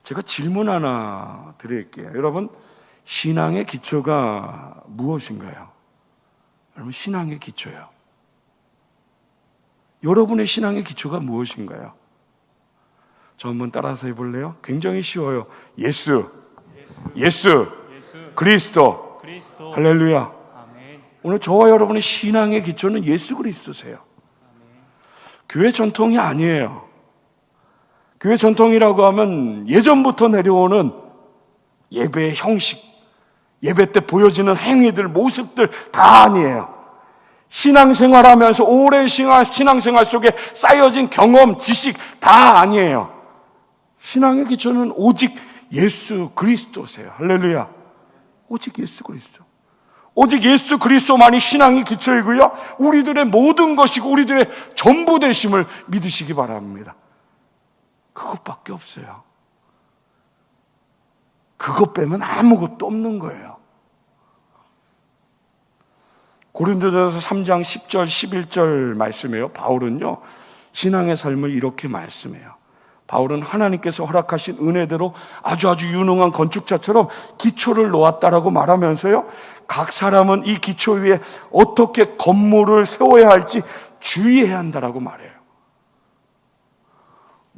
제가 질문 하나 드릴게요. 여러분, 신앙의 기초가 무엇인가요? 여러분, 신앙의 기초요. 여러분의 신앙의 기초가 무엇인가요? 저 한번 따라서 해볼래요? 굉장히 쉬워요. 예수, 그리스도. 할렐루야. 오늘 저와 여러분의 신앙의 기초는 예수 그리스도세요. 교회 전통이 아니에요. 교회 전통이라고 하면 예전부터 내려오는 예배의 형식, 예배 때 보여지는 행위들, 모습들 다 아니에요. 신앙생활하면서 오랜 신앙생활 속에 쌓여진 경험, 지식 다 아니에요. 신앙의 기초는 오직 예수 그리스도세요. 할렐루야. 오직 예수 그리스도. 오직 예수 그리스도만이 신앙의 기초이고요, 우리들의 모든 것이고 우리들의 전부 되심을 믿으시기 바랍니다. 그것밖에 없어요. 그것 빼면 아무것도 없는 거예요. 고린도전서 3장 10절 11절 말씀이에요. 바울은요, 신앙의 삶을 이렇게 말씀해요. 바울은 하나님께서 허락하신 은혜대로 아주 유능한 건축자처럼 기초를 놓았다라고 말하면서요, 각 사람은 이 기초 위에 어떻게 건물을 세워야 할지 주의해야 한다라고 말해요.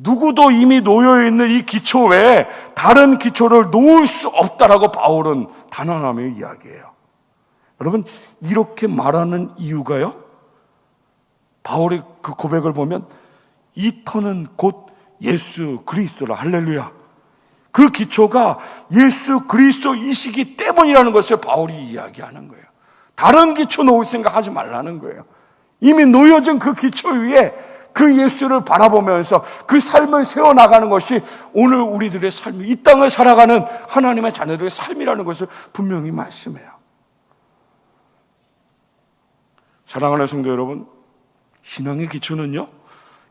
누구도 이미 놓여있는 이 기초 외에 다른 기초를 놓을 수 없다라고 바울은 단언하며 이야기해요. 여러분, 이렇게 말하는 이유가요, 바울의 그 고백을 보면 이 터는 곧 예수 그리스도라. 할렐루야. 그 기초가 예수 그리스도이시기 때문이라는 것을 바울이 이야기하는 거예요. 다른 기초 놓을 생각하지 말라는 거예요. 이미 놓여진 그 기초 위에 그 예수를 바라보면서 그 삶을 세워나가는 것이 오늘 우리들의 삶이, 이 땅을 살아가는 하나님의 자녀들의 삶이라는 것을 분명히 말씀해요. 사랑하는 성도 여러분, 신앙의 기초는요,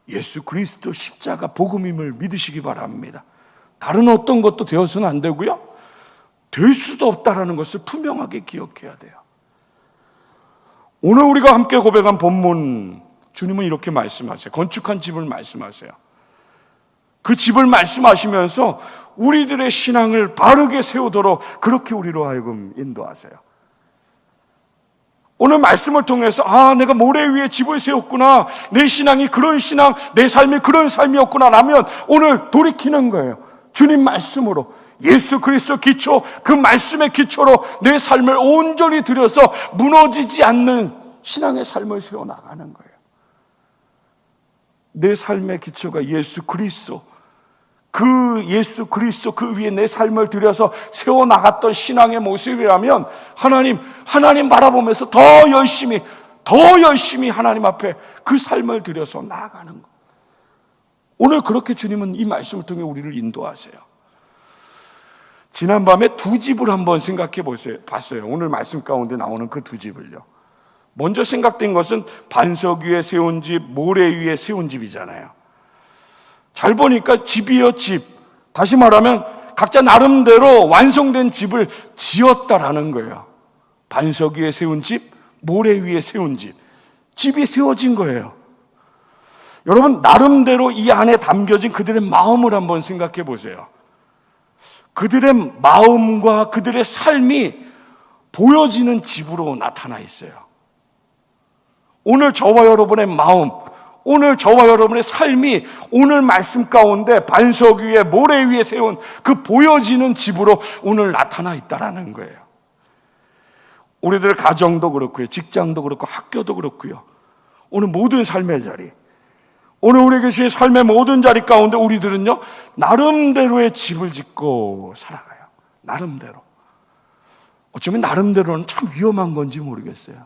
예수 그리스도 십자가 복음임을 믿으시기 바랍니다. 다른 어떤 것도 되어서는 안 되고요, 될 수도 없다라는 것을 분명하게 기억해야 돼요. 오늘 우리가 함께 고백한 본문, 주님은 이렇게 말씀하세요. 건축한 집을 말씀하세요. 그 집을 말씀하시면서 우리들의 신앙을 바르게 세우도록 그렇게 우리로 하여금 인도하세요. 오늘 말씀을 통해서 내가 모래 위에 집을 세웠구나, 내 신앙이 그런 신앙, 내 삶이 그런 삶이었구나 라면 오늘 돌이키는 거예요. 주님 말씀으로, 예수 그리스도 기초, 그 말씀의 기초로 내 삶을 온전히 들여서 무너지지 않는 신앙의 삶을 세워나가는 거예요. 내 삶의 기초가 예수 그리스도, 그 예수 그리스도 그 위에 내 삶을 들여서 세워나갔던 신앙의 모습이라면 하나님 바라보면서 더 열심히 하나님 앞에 그 삶을 들여서 나아가는 것. 오늘 그렇게 주님은 이 말씀을 통해 우리를 인도하세요. 지난밤에 두 집을 한번 생각해 봤어요. 오늘 말씀 가운데 나오는 그 두 집을요. 먼저 생각된 것은 반석 위에 세운 집, 모래 위에 세운 집이잖아요. 잘 보니까 집이요, 집. 다시 말하면 각자 나름대로 완성된 집을 지었다라는 거예요. 반석 위에 세운 집, 모래 위에 세운 집. 집이 세워진 거예요. 여러분, 나름대로 이 안에 담겨진 그들의 마음을 한번 생각해 보세요. 그들의 마음과 그들의 삶이 보여지는 집으로 나타나 있어요. 오늘 저와 여러분의 마음, 오늘 저와 여러분의 삶이 오늘 말씀 가운데 반석 위에 모래 위에 세운 그 보여지는 집으로 오늘 나타나 있다라는 거예요. 우리들 가정도 그렇고요, 직장도 그렇고 학교도 그렇고요, 오늘 모든 삶의 자리, 오늘 우리 계신 삶의 모든 자리 가운데 우리들은요, 나름대로의 집을 짓고 살아가요. 나름대로. 어쩌면 나름대로는 참 위험한 건지 모르겠어요.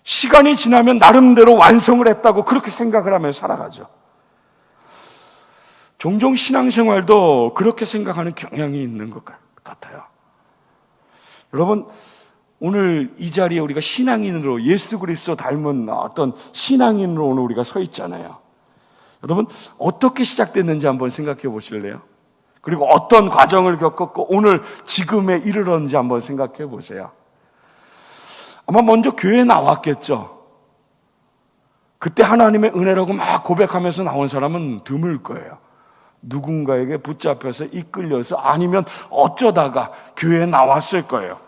시간이 지나면 나름대로 완성을 했다고 그렇게 생각을 하면서 살아가죠. 종종 신앙생활도 그렇게 생각하는 경향이 있는 것 같아요. 여러분, 오늘 이 자리에 우리가 신앙인으로, 예수 그리스도 닮은 어떤 신앙인으로 오늘 우리가 서 있잖아요. 여러분, 어떻게 시작됐는지 한번 생각해 보실래요? 그리고 어떤 과정을 겪었고 오늘 지금에 이르렀는지 한번 생각해 보세요. 아마 먼저 교회에 나왔겠죠. 그때 하나님의 은혜라고 막 고백하면서 나온 사람은 드물 거예요. 누군가에게 붙잡혀서 이끌려서 아니면 어쩌다가 교회에 나왔을 거예요.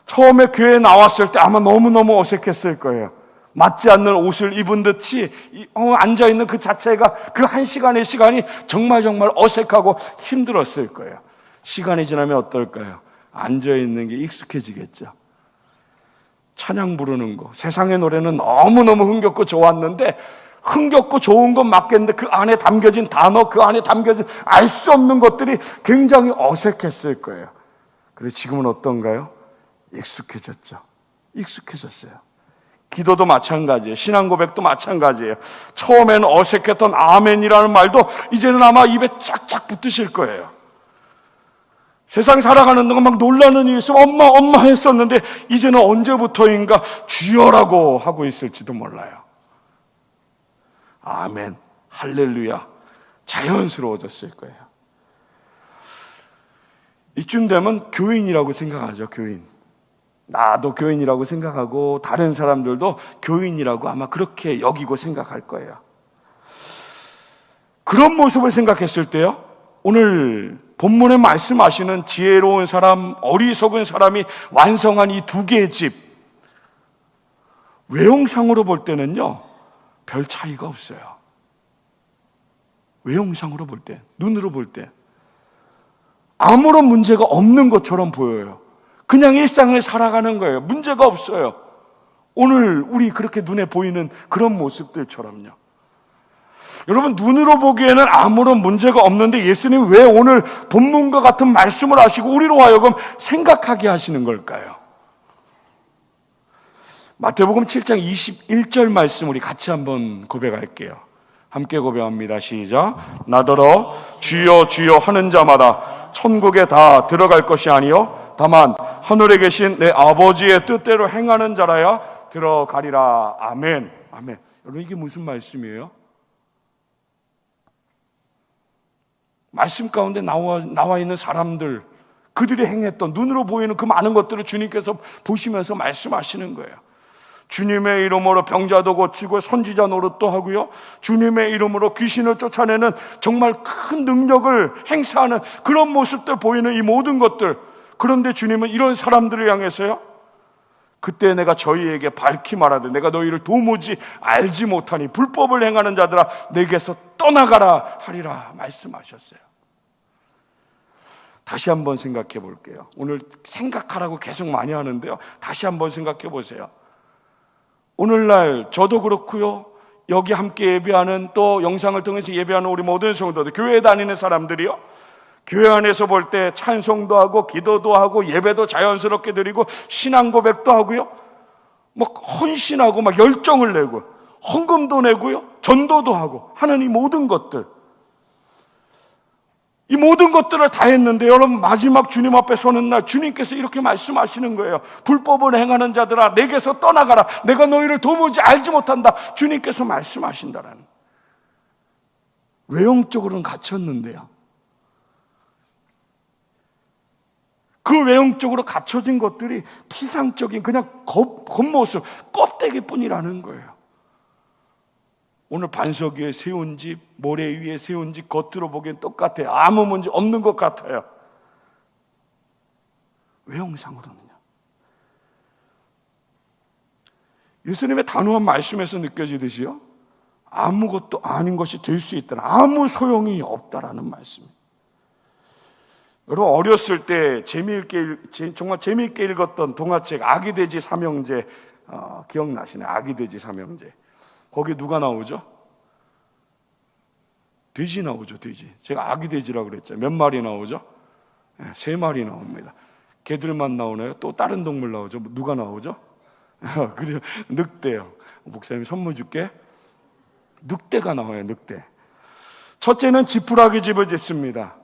처음에 교회에 나왔을 때 아마 너무너무 어색했을 거예요. 맞지 않는 옷을 입은 듯이 앉아있는 그 자체가 그 한 시간의 시간이 정말 어색하고 힘들었을 거예요. 시간이 지나면 어떨까요? 앉아있는 게 익숙해지겠죠. 찬양 부르는 거, 세상의 노래는 너무너무 흥겹고 좋았는데 흥겹고 좋은 건 맞겠는데 그 안에 담겨진 단어, 그 안에 담겨진 알 수 없는 것들이 굉장히 어색했을 거예요. 그런데 지금은 어떤가요? 익숙해졌죠. 익숙해졌어요. 기도도 마찬가지예요. 신앙 고백도 마찬가지예요. 처음에는 어색했던 아멘이라는 말도 이제는 아마 입에 쫙쫙 붙으실 거예요. 세상 살아가는 동안 막 놀라는 일이 있으면 엄마 했었는데 이제는 언제부터인가 주여라고 하고 있을지도 몰라요. 아멘, 할렐루야, 자연스러워졌을 거예요. 이쯤 되면 교인이라고 생각하죠. 교인. 나도 교인이라고 생각하고 다른 사람들도 교인이라고 아마 그렇게 여기고 생각할 거예요. 그런 모습을 생각했을 때요, 오늘 본문에 말씀하시는 지혜로운 사람, 어리석은 사람이 완성한 이 두 개의 집, 외형상으로 볼 때는요 별 차이가 없어요. 외형상으로 볼 때, 눈으로 볼 때 아무런 문제가 없는 것처럼 보여요. 그냥 일상을 살아가는 거예요. 문제가 없어요. 오늘 우리 그렇게 눈에 보이는 그런 모습들처럼요. 여러분, 눈으로 보기에는 아무런 문제가 없는데 예수님 왜 오늘 본문과 같은 말씀을 하시고 우리로 하여금 생각하게 하시는 걸까요? 마태복음 7장 21절 말씀 우리 같이 한번 고백할게요. 함께 고백합니다. 시작. 나더러 주여 주여 하는 자마다 천국에 다 들어갈 것이 아니요 다만 하늘에 계신 내 아버지의 뜻대로 행하는 자라야 들어가리라. 아멘. 아멘. 여러분, 이게 무슨 말씀이에요? 말씀 가운데 나와 있는 사람들, 그들이 행했던 눈으로 보이는 그 많은 것들을 주님께서 보시면서 말씀하시는 거예요. 주님의 이름으로 병자도 고치고 선지자 노릇도 하고요, 주님의 이름으로 귀신을 쫓아내는 정말 큰 능력을 행사하는 그런 모습들 보이는 이 모든 것들. 그런데 주님은 이런 사람들을 향해서요, 그때 내가 저희에게 밝히 말하되 내가 너희를 도무지 알지 못하니 불법을 행하는 자들아 내게서 떠나가라 하리라 말씀하셨어요. 다시 한번 생각해 볼게요. 오늘 생각하라고 계속 많이 하는데요, 다시 한번 생각해 보세요. 오늘날 저도 그렇고요, 여기 함께 예배하는, 또 영상을 통해서 예배하는 우리 모든 성도들, 교회 다니는 사람들이요, 교회 안에서 볼 때 찬송도 하고 기도도 하고 예배도 자연스럽게 드리고 신앙 고백도 하고요, 막 헌신하고 막 열정을 내고 헌금도 내고요, 전도도 하고 하는 이 모든 것들, 이 모든 것들을 다 했는데 여러분, 마지막 주님 앞에 서는 날 주님께서 이렇게 말씀하시는 거예요. 불법을 행하는 자들아 내게서 떠나가라. 내가 너희를 도무지 알지 못한다. 주님께서 말씀하신다라는. 외형적으로는 갖췄는데요, 그 외형적으로 갖춰진 것들이 피상적인 그냥 겉모습, 껍데기뿐이라는 거예요. 오늘 반석 위에 세운 집, 모래 위에 세운 집, 겉으로 보기엔 똑같아요. 아무 문제 없는 것 같아요. 외형상으로는요. 예수님의 단호한 말씀에서 느껴지듯이요, 아무것도 아닌 것이 될 수 있다는, 아무 소용이 없다라는 말씀입니다. 여러분, 어렸을 때 정말 재미있게 읽었던 동화책 아기돼지 삼형제, 기억나시나요? 아기돼지 삼형제. 거기 누가 나오죠? 돼지 나오죠, 돼지. 제가 아기돼지라고 그랬죠. 몇 마리 나오죠? 3마리 나옵니다. 개들만 나오나요? 또 다른 동물 나오죠? 누가 나오죠? 그래요, 늑대요. 목사님 선물 줄게. 늑대가 나와요, 늑대. 첫째는 지푸라기 집을 짓습니다.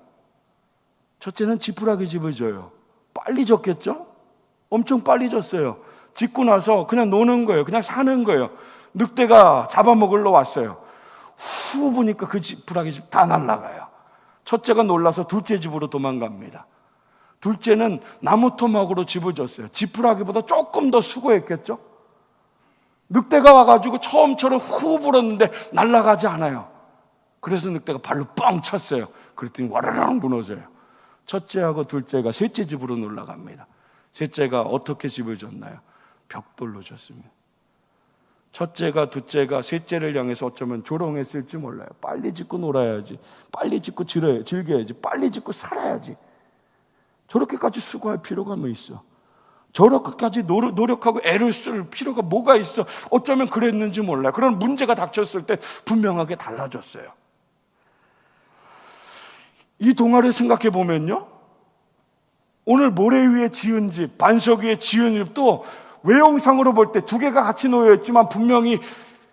첫째는 지푸라기 집을 져요. 빨리 졌겠죠? 엄청 빨리 졌어요. 짓고 나서 그냥 노는 거예요. 그냥 사는 거예요. 늑대가 잡아먹으러 왔어요. 후 보니까 그 지푸라기 집 다 날아가요. 첫째가 놀라서 둘째 집으로 도망갑니다. 둘째는 나무 토막으로 집을 졌어요. 지푸라기보다 조금 더 수고했겠죠? 늑대가 와가지고 처음처럼 후 불었는데 날아가지 않아요. 그래서 늑대가 발로 뻥 쳤어요. 그랬더니 와르르 무너져요. 첫째하고 둘째가 셋째 집으로 올라갑니다. 셋째가 어떻게 집을 졌나요? 벽돌로 졌습니다. 첫째가 둘째가 셋째를 향해서 어쩌면 조롱했을지 몰라요. 빨리 짓고 놀아야지, 빨리 짓고 즐겨야지, 빨리 짓고 살아야지. 저렇게까지 수고할 필요가 뭐 있어? 저렇게까지 노력하고 애를 쓸 필요가 뭐가 있어? 어쩌면 그랬는지 몰라요. 그런 문제가 닥쳤을 때 분명하게 달라졌어요. 이 동화를 생각해 보면요, 오늘 모래 위에 지은 집, 반석 위에 지은 집도 외형상으로 볼 때 두 개가 같이 놓여 있지만 분명히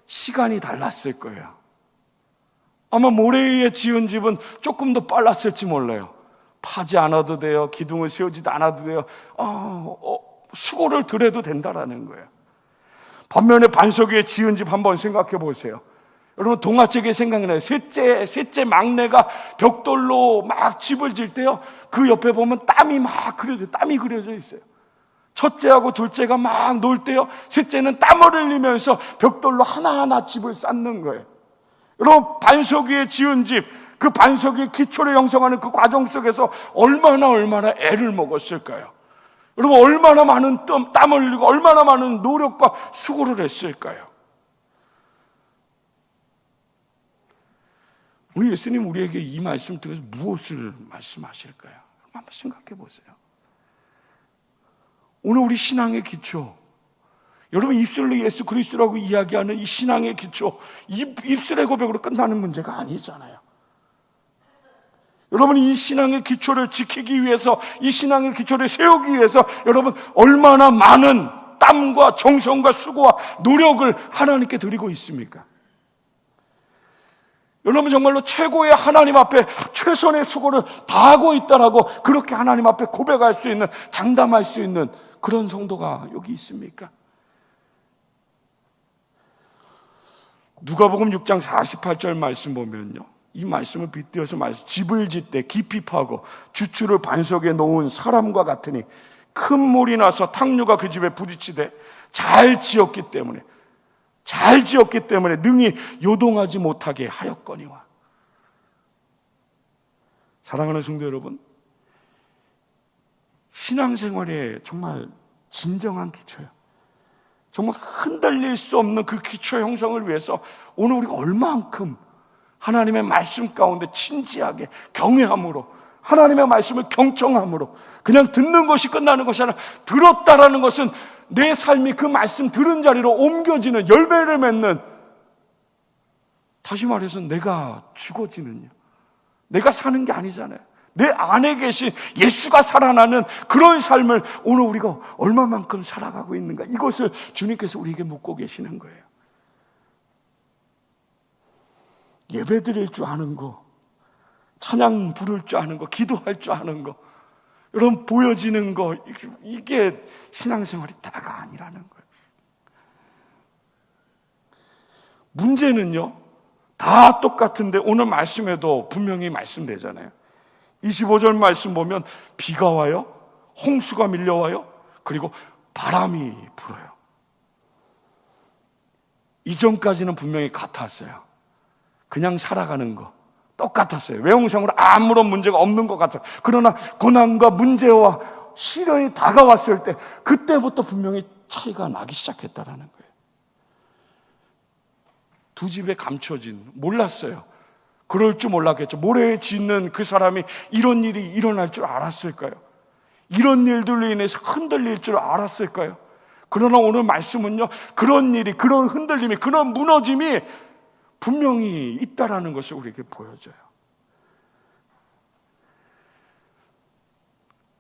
시간이 달랐을 거예요. 아마 모래 위에 지은 집은 조금 더 빨랐을지 몰라요. 파지 않아도 돼요. 기둥을 세우지도 않아도 돼요. 수고를 들여도 된다라는 거예요. 반면에 반석 위에 지은 집 한번 생각해 보세요. 여러분, 동화책에 생각나요. 셋째 막내가 벽돌로 막 집을 질 때요, 그 옆에 보면 땀이 그려져 있어요. 첫째하고 둘째가 막 놀 때요, 셋째는 땀을 흘리면서 벽돌로 하나하나 집을 쌓는 거예요. 여러분, 반석 위에 지은 집, 그 반석 위에 기초를 형성하는 그 과정 속에서 얼마나 애를 먹었을까요? 여러분, 얼마나 많은 땀을 흘리고 얼마나 많은 노력과 수고를 했을까요? 우리 예수님 우리에게 이 말씀 통해서 무엇을 말씀하실까요? 한번 생각해 보세요. 오늘 우리 신앙의 기초, 여러분, 입술로 예수 그리스도라고 이야기하는 이 신앙의 기초, 입술의 고백으로 끝나는 문제가 아니잖아요. 여러분, 이 신앙의 기초를 지키기 위해서, 이 신앙의 기초를 세우기 위해서 여러분 얼마나 많은 땀과 정성과 수고와 노력을 하나님께 드리고 있습니까? 여러분, 정말로 최고의 하나님 앞에 최선의 수고를 다하고 있다라고 그렇게 하나님 앞에 고백할 수 있는, 장담할 수 있는 그런 성도가 여기 있습니까? 누가복음 6장 48절 말씀 보면요, 이 말씀을 빗대어서 집을 짓되 깊이 파고 주추를 반석에 놓은 사람과 같으니 큰 물이 나서 탕류가 그 집에 부딪히되 잘 지었기 때문에 능히 요동하지 못하게 하였거니와. 사랑하는 성도 여러분, 신앙생활에 정말 진정한 기초예요. 정말 흔들릴 수 없는 그 기초 형성을 위해서 오늘 우리가 얼마만큼 하나님의 말씀 가운데 진지하게 경외함으로, 하나님의 말씀을 경청함으로, 그냥 듣는 것이 끝나는 것이 아니라 들었다라는 것은 내 삶이 그 말씀 들은 자리로 옮겨지는, 열매를 맺는, 다시 말해서 내가 죽어지는, 내가 사는 게 아니잖아요. 내 안에 계신 예수가 살아나는 그런 삶을 오늘 우리가 얼마만큼 살아가고 있는가, 이것을 주님께서 우리에게 묻고 계시는 거예요. 예배 드릴 줄 아는 거, 찬양 부를 줄 아는 거, 기도할 줄 아는 거, 여러분, 보여지는 거, 이게 신앙생활이 다가 아니라는 거예요. 문제는요, 다 똑같은데 오늘 말씀에도 분명히 말씀되잖아요. 25절 말씀 보면 비가 와요, 홍수가 밀려와요, 그리고 바람이 불어요. 이전까지는 분명히 같았어요. 그냥 살아가는 거 똑같았어요. 외형상으로 아무런 문제가 없는 것 같아요. 그러나 고난과 문제와 시련이 다가왔을 때 그때부터 분명히 차이가 나기 시작했다라는 거예요. 두 집에 감춰진, 몰랐어요. 그럴 줄 몰랐겠죠. 모래에 짓는 그 사람이 이런 일이 일어날 줄 알았을까요? 이런 일들로 인해서 흔들릴 줄 알았을까요? 그러나 오늘 말씀은요, 그런 일이, 그런 흔들림이, 그런 무너짐이 분명히 있다라는 것을 우리에게 보여줘요.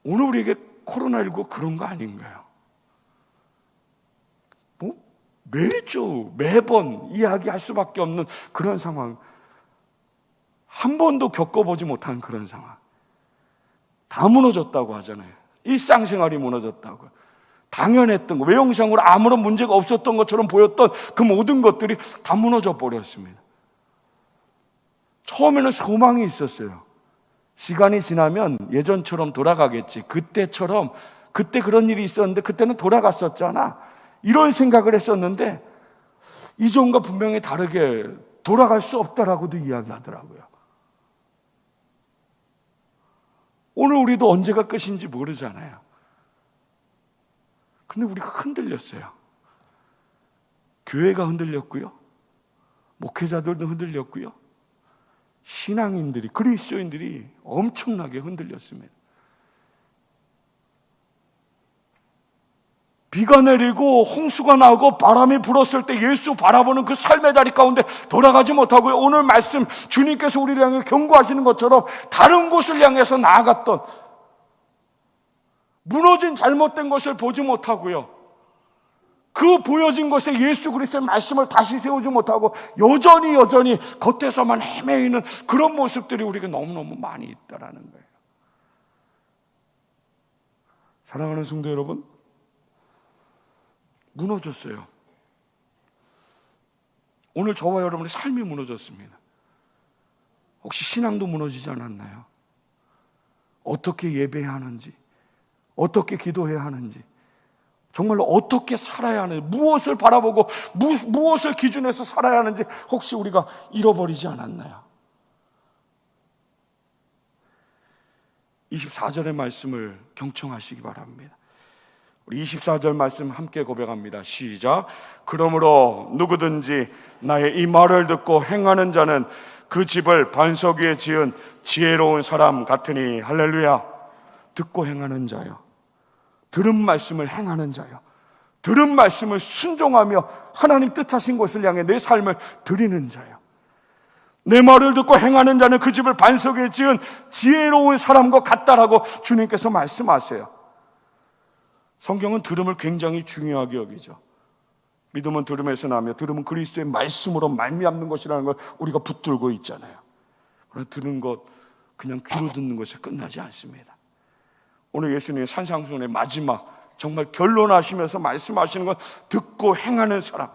오늘 우리에게 코로나19 그런 거 아닌가요? 매주, 매번 이야기할 수밖에 없는 그런 상황, 한 번도 겪어보지 못한 그런 상황. 다 무너졌다고 하잖아요. 일상생활이 무너졌다고. 당연했던 거, 외형상으로 아무런 문제가 없었던 것처럼 보였던 그 모든 것들이 다 무너져 버렸습니다. 처음에는 소망이 있었어요. 시간이 지나면 예전처럼 돌아가겠지. 그때 그런 일이 있었는데 그때는 돌아갔었잖아. 이런 생각을 했었는데 이전과 분명히 다르게 돌아갈 수 없다라고도 이야기하더라고요. 오늘 우리도 언제가 끝인지 모르잖아요. 근데 우리가 흔들렸어요. 교회가 흔들렸고요. 목회자들도 흔들렸고요. 신앙인들이, 그리스도인들이 엄청나게 흔들렸습니다. 비가 내리고 홍수가 나고 바람이 불었을 때 예수 바라보는 그 삶의 자리 가운데 돌아가지 못하고요. 오늘 말씀 주님께서 우리를 향해 경고하시는 것처럼 다른 곳을 향해서 나아갔던, 무너진 잘못된 것을 보지 못하고요. 그 보여진 것에 예수 그리스도의 말씀을 다시 세우지 못하고 여전히 겉에서만 헤매이는 그런 모습들이 우리가 너무너무 많이 있다라는 거예요. 사랑하는 성도 여러분, 무너졌어요. 오늘 저와 여러분의 삶이 무너졌습니다. 혹시 신앙도 무너지지 않았나요? 어떻게 예배해야 하는지, 어떻게 기도해야 하는지, 정말로 어떻게 살아야 하는지, 무엇을 바라보고 무엇을 기준해서 살아야 하는지 혹시 우리가 잃어버리지 않았나요? 24절의 말씀을 경청하시기 바랍니다. 우리 24절 말씀 함께 고백합니다. 시작. 그러므로 누구든지 나의 이 말을 듣고 행하는 자는 그 집을 반석 위에 지은 지혜로운 사람 같으니. 할렐루야. 듣고 행하는 자요, 들은 말씀을 행하는 자요, 들은 말씀을 순종하며 하나님 뜻하신 것을 향해 내 삶을 드리는 자요, 내 말을 듣고 행하는 자는 그 집을 반석 위에 지은 지혜로운 사람과 같다라고 주님께서 말씀하세요. 성경은 들음을 굉장히 중요하게 여기죠. 믿음은 들음에서 나며 들음은 그리스도의 말씀으로 말미암는 것이라는 걸 우리가 붙들고 있잖아요. 그러나 들은 것, 그냥 귀로 듣는 것에 끝나지 않습니다. 오늘 예수님의 산상수훈의 마지막 정말 결론하시면서 말씀하시는 건 듣고 행하는 사람.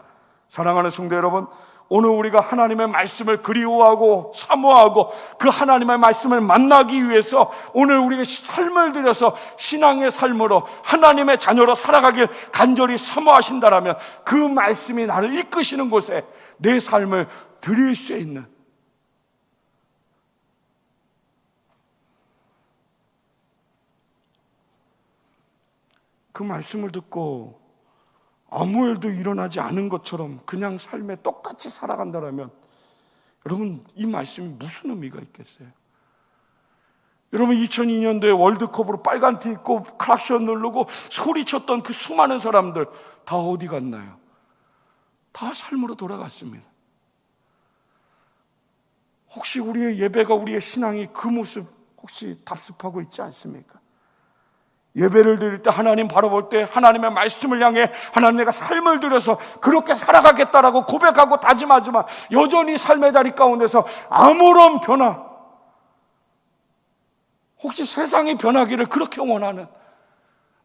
사랑하는 성도 여러분, 오늘 우리가 하나님의 말씀을 그리워하고 사모하고 그 하나님의 말씀을 만나기 위해서 오늘 우리가 삶을 들여서 신앙의 삶으로 하나님의 자녀로 살아가길 간절히 사모하신다라면 그 말씀이 나를 이끄시는 곳에 내 삶을 드릴 수 있는, 그 말씀을 듣고 아무 일도 일어나지 않은 것처럼 그냥 삶에 똑같이 살아간다면 여러분, 이 말씀이 무슨 의미가 있겠어요? 여러분, 2002년도에 월드컵으로 빨간 티 입고 클락션 누르고 소리쳤던 그 수많은 사람들 다 어디 갔나요? 다 삶으로 돌아갔습니다. 혹시 우리의 예배가, 우리의 신앙이 그 모습 혹시 답습하고 있지 않습니까? 예배를 드릴 때, 하나님 바라볼 때 하나님의 말씀을 향해 하나님 내가 삶을 들여서 그렇게 살아가겠다라고 고백하고 다짐하지만 여전히 삶의 자리 가운데서 아무런 변화, 혹시 세상이 변하기를 그렇게 원하는,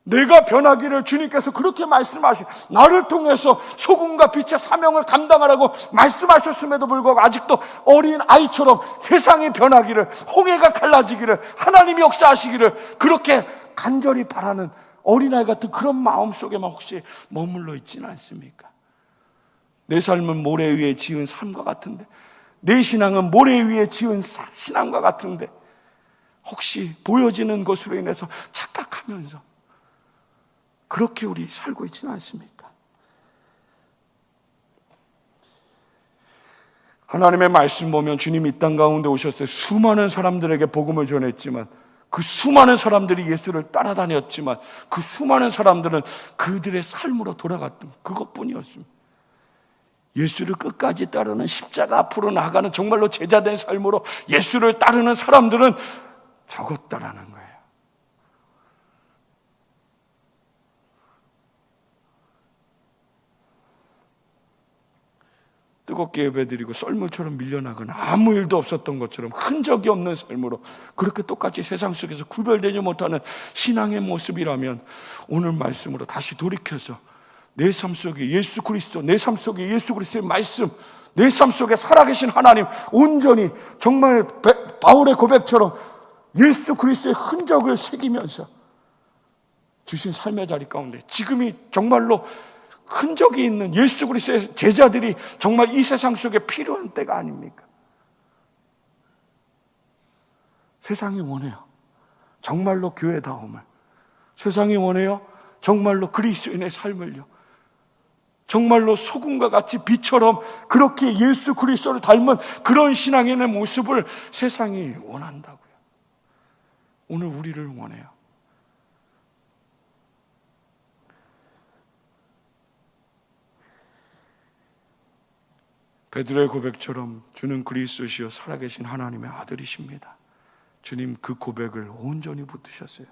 내가 변하기를 주님께서 그렇게 말씀하신, 나를 통해서 소금과 빛의 사명을 감당하라고 말씀하셨음에도 불구하고 아직도 어린 아이처럼 세상이 변하기를, 홍해가 갈라지기를, 하나님이 역사하시기를 그렇게 간절히 바라는 어린아이 같은 그런 마음 속에만 혹시 머물러 있지는 않습니까? 내 삶은 모래 위에 지은 삶과 같은데, 내 신앙은 모래 위에 지은 신앙과 같은데 혹시 보여지는 것으로 인해서 착각하면서 그렇게 우리 살고 있지는 않습니까? 하나님의 말씀 보면 주님이 이 땅 가운데 오셨을 때 수많은 사람들에게 복음을 전했지만, 그 수많은 사람들이 예수를 따라다녔지만 그 수많은 사람들은 그들의 삶으로 돌아갔던 그것뿐이었습니다. 예수를 끝까지 따르는, 십자가 앞으로 나가는 정말로 제자된 삶으로 예수를 따르는 사람들은 적었다라는 거예요. 뜨겁게 예배드리고 썰물처럼 밀려나거나 아무 일도 없었던 것처럼 흔적이 없는 삶으로 그렇게 똑같이 세상 속에서 구별되지 못하는 신앙의 모습이라면 오늘 말씀으로 다시 돌이켜서 내 삶 속에 예수 그리스도, 내 삶 속에 예수 그리스도의 말씀, 내 삶 속에 살아계신 하나님, 온전히 정말 바울의 고백처럼 예수 그리스도의 흔적을 새기면서 주신 삶의 자리 가운데 지금이 정말로 흔적이 있는 예수 그리스도의 제자들이 정말 이 세상 속에 필요한 때가 아닙니까? 세상이 원해요. 정말로 교회다움을. 세상이 원해요. 정말로 그리스도인의 삶을요. 정말로 소금과 같이 빛처럼 그렇게 예수 그리스도를 닮은 그런 신앙의 모습을 세상이 원한다고요. 오늘 우리를 원해요. 베드로의 고백처럼 주는 그리스도시요 살아계신 하나님의 아들이십니다. 주님 그 고백을 온전히 붙드셨어요.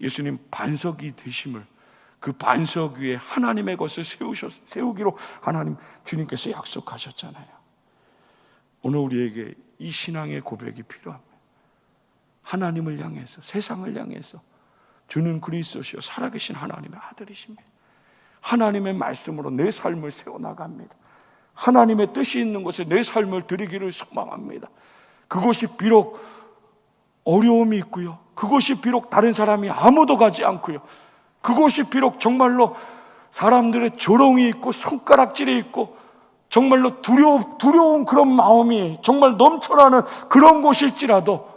예수님 반석이 되심을, 그 반석 위에 하나님의 것을 세우기로 하나님 주님께서 약속하셨잖아요. 오늘 우리에게 이 신앙의 고백이 필요합니다. 하나님을 향해서, 세상을 향해서 주는 그리스도시요 살아계신 하나님의 아들이십니다. 하나님의 말씀으로 내 삶을 세워나갑니다. 하나님의 뜻이 있는 곳에 내 삶을 드리기를 소망합니다. 그곳이 비록 어려움이 있고요, 그곳이 비록 다른 사람이 아무도 가지 않고요, 그곳이 비록 정말로 사람들의 조롱이 있고 손가락질이 있고 정말로 두려운 그런 마음이 정말 넘쳐나는 그런 곳일지라도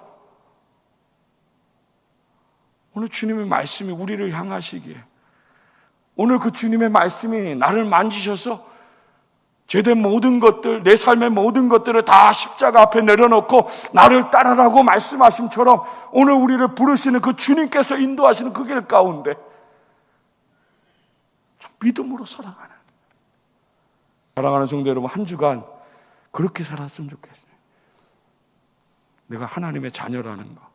오늘 주님의 말씀이 우리를 향하시기에, 오늘 그 주님의 말씀이 나를 만지셔서 죄된 모든 것들, 내 삶의 모든 것들을 다 십자가 앞에 내려놓고 나를 따르라고 말씀하심처럼 오늘 우리를 부르시는 그 주님께서 인도하시는 그 길 가운데 믿음으로 사랑하는 성도 여러분, 한 주간 그렇게 살았으면 좋겠어요. 내가 하나님의 자녀라는 거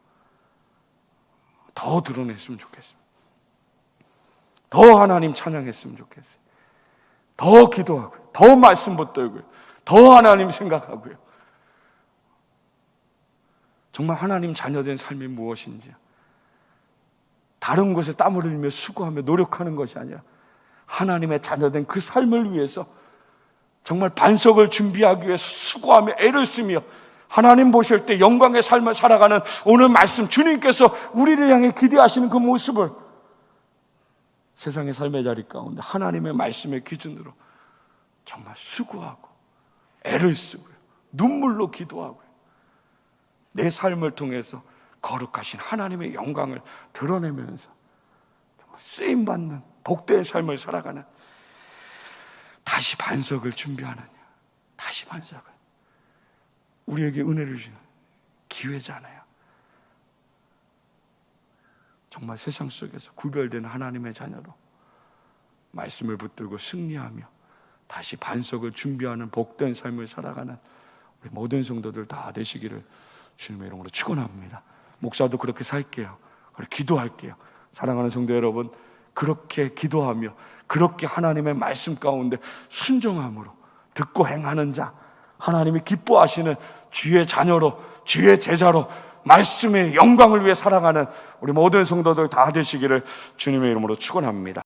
더 드러냈으면 좋겠어요. 더 하나님 찬양했으면 좋겠어요. 더 기도하고요, 더 말씀 붙들고요, 더 하나님 생각하고요. 정말 하나님 자녀된 삶이 무엇인지, 다른 곳에 땀을 흘리며 수고하며 노력하는 것이 아니라 하나님의 자녀된 그 삶을 위해서 정말 반석을 준비하기 위해서 수고하며 애를 쓰며 하나님 보실 때 영광의 삶을 살아가는 오늘 말씀, 주님께서 우리를 향해 기대하시는 그 모습을 세상의 삶의 자리 가운데 하나님의 말씀의 기준으로 정말 수고하고 애를 쓰고요, 눈물로 기도하고요, 내 삶을 통해서 거룩하신 하나님의 영광을 드러내면서 쓰임받는 복된 삶을 살아가는, 다시 반석을 준비하느냐, 다시 반석을, 우리에게 은혜를 주는 기회잖아요. 정말 세상 속에서 구별되는 하나님의 자녀로 말씀을 붙들고 승리하며 다시 반석을 준비하는 복된 삶을 살아가는 우리 모든 성도들 다 되시기를 주님의 이름으로 축원합니다. 목사도 그렇게 살게요. 그렇게 기도할게요. 사랑하는 성도 여러분, 그렇게 기도하며 그렇게 하나님의 말씀 가운데 순종함으로 듣고 행하는 자, 하나님이 기뻐하시는 주의 자녀로, 주의 제자로 말씀의 영광을 위해 살아가는 우리 모든 성도들 다 되시기를 주님의 이름으로 축원합니다.